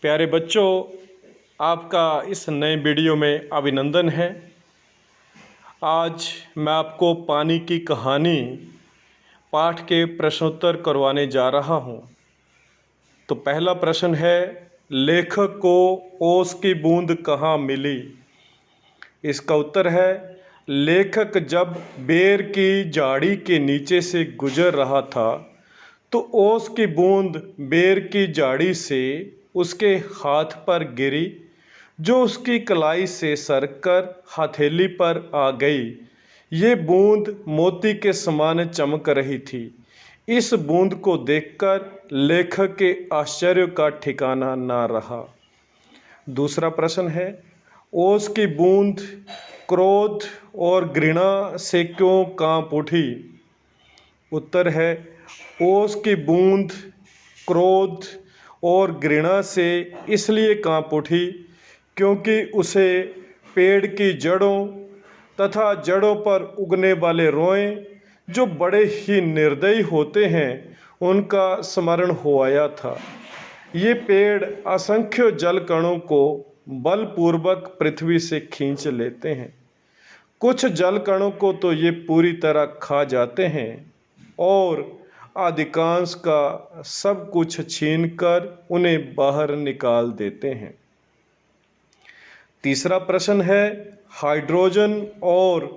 प्यारे बच्चों, आपका इस नए वीडियो में अभिनंदन है। आज मैं आपको पानी की कहानी पाठ के प्रश्नोत्तर करवाने जा रहा हूँ। तो पहला प्रश्न है, लेखक को ओस की बूंद कहाँ मिली? इसका उत्तर है, लेखक जब बेर की झाड़ी के नीचे से गुजर रहा था तो ओस की बूंद बेर की झाड़ी से उसके हाथ पर गिरी, जो उसकी कलाई से सरककर हथेली पर आ गई। ये बूंद मोती के समान चमक रही थी। इस बूंद को देखकर लेखक के आश्चर्य का ठिकाना ना रहा। दूसरा प्रश्न है, ओस की बूंद क्रोध और घृणा से क्यों कांप उठी? उत्तर है, ओस की बूंद क्रोध और घृणा से इसलिए कांप उठी क्योंकि उसे पेड़ की जड़ों तथा जड़ों पर उगने वाले रोएं, जो बड़े ही निर्दयी होते हैं, उनका स्मरण हो आया था। ये पेड़ असंख्य जल कणों को बलपूर्वक पृथ्वी से खींच लेते हैं। कुछ जल कणों को तो ये पूरी तरह खा जाते हैं और अधिकांश का सब कुछ छीनकर उन्हें बाहर निकाल देते हैं। तीसरा प्रश्न है, हाइड्रोजन और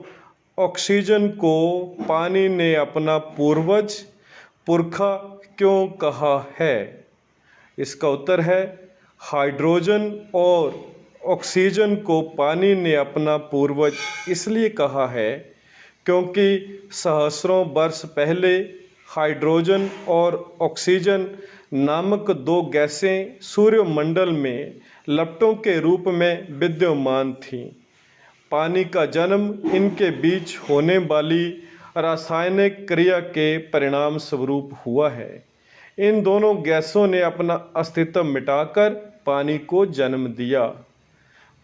ऑक्सीजन को पानी ने अपना पूर्वज पुरखा क्यों कहा है? इसका उत्तर है, हाइड्रोजन और ऑक्सीजन को पानी ने अपना पूर्वज इसलिए कहा है क्योंकि सहस्रों वर्ष पहले हाइड्रोजन और ऑक्सीजन नामक दो गैसें सूर्यमंडल में लपटों के रूप में विद्यमान थीं। पानी का जन्म इनके बीच होने वाली रासायनिक क्रिया के परिणाम स्वरूप हुआ है। इन दोनों गैसों ने अपना अस्तित्व मिटाकर पानी को जन्म दिया।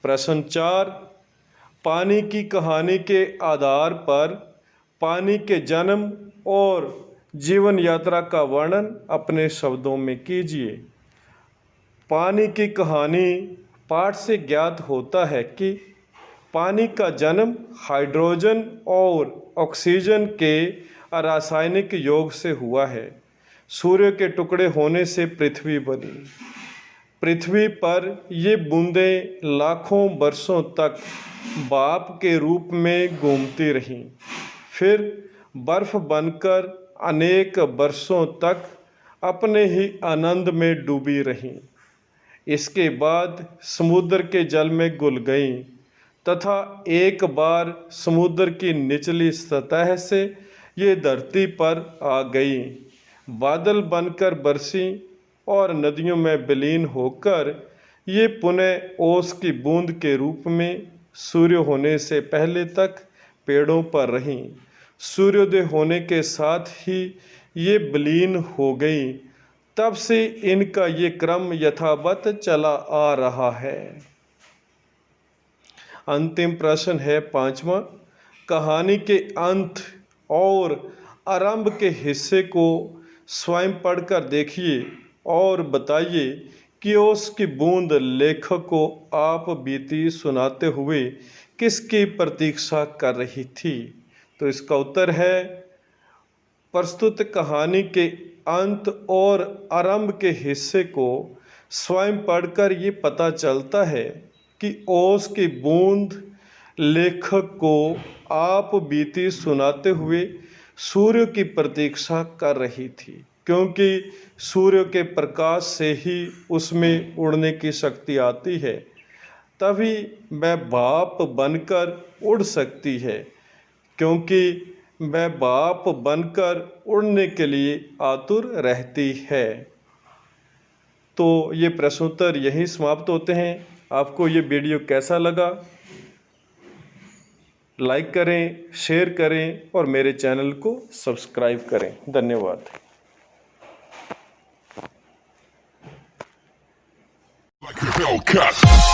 प्रश्न 4, पानी की कहानी के आधार पर पानी के जन्म और जीवन यात्रा का वर्णन अपने शब्दों में कीजिए। पानी की कहानी पाठ से ज्ञात होता है कि पानी का जन्म हाइड्रोजन और ऑक्सीजन के रासायनिक योग से हुआ है। सूर्य के टुकड़े होने से पृथ्वी बनी। पृथ्वी पर ये बूंदें लाखों वर्षों तक भाप के रूप में घूमती रहीं, फिर बर्फ बनकर अनेक वर्षों तक अपने ही आनंद में डूबी रहीं। इसके बाद समुद्र के जल में घुल गईं तथा एक बार समुद्र की निचली सतह से ये धरती पर आ गईं, बादल बनकर बरसीं और नदियों में विलीन होकर ये पुनः ओस की बूंद के रूप में सूर्य होने से पहले तक पेड़ों पर रहीं। सूर्योदय होने के साथ ही ये विलीन हो गई। तब से इनका ये क्रम यथावत चला आ रहा है। अंतिम प्रश्न है 5वां, कहानी के अंत और आरंभ के हिस्से को स्वयं पढ़कर देखिए और बताइए कि ओस की बूंद लेखक को आप बीती सुनाते हुए किसकी प्रतीक्षा कर रही थी? तो इसका उत्तर है, प्रस्तुत कहानी के अंत और आरंभ के हिस्से को स्वयं पढ़कर ये पता चलता है कि ओस की बूंद लेखक को आप बीती सुनाते हुए सूर्य की प्रतीक्षा कर रही थी, क्योंकि सूर्य के प्रकाश से ही उसमें उड़ने की शक्ति आती है, तभी वह भाप बनकर उड़ सकती है, क्योंकि वह भाप बनकर उड़ने के लिए आतुर रहती है। तो ये प्रश्नोत्तर यहीं समाप्त होते हैं। आपको ये वीडियो कैसा लगा? लाइक करें, शेयर करें और मेरे चैनल को सब्सक्राइब करें। धन्यवाद। Like a Hellcat.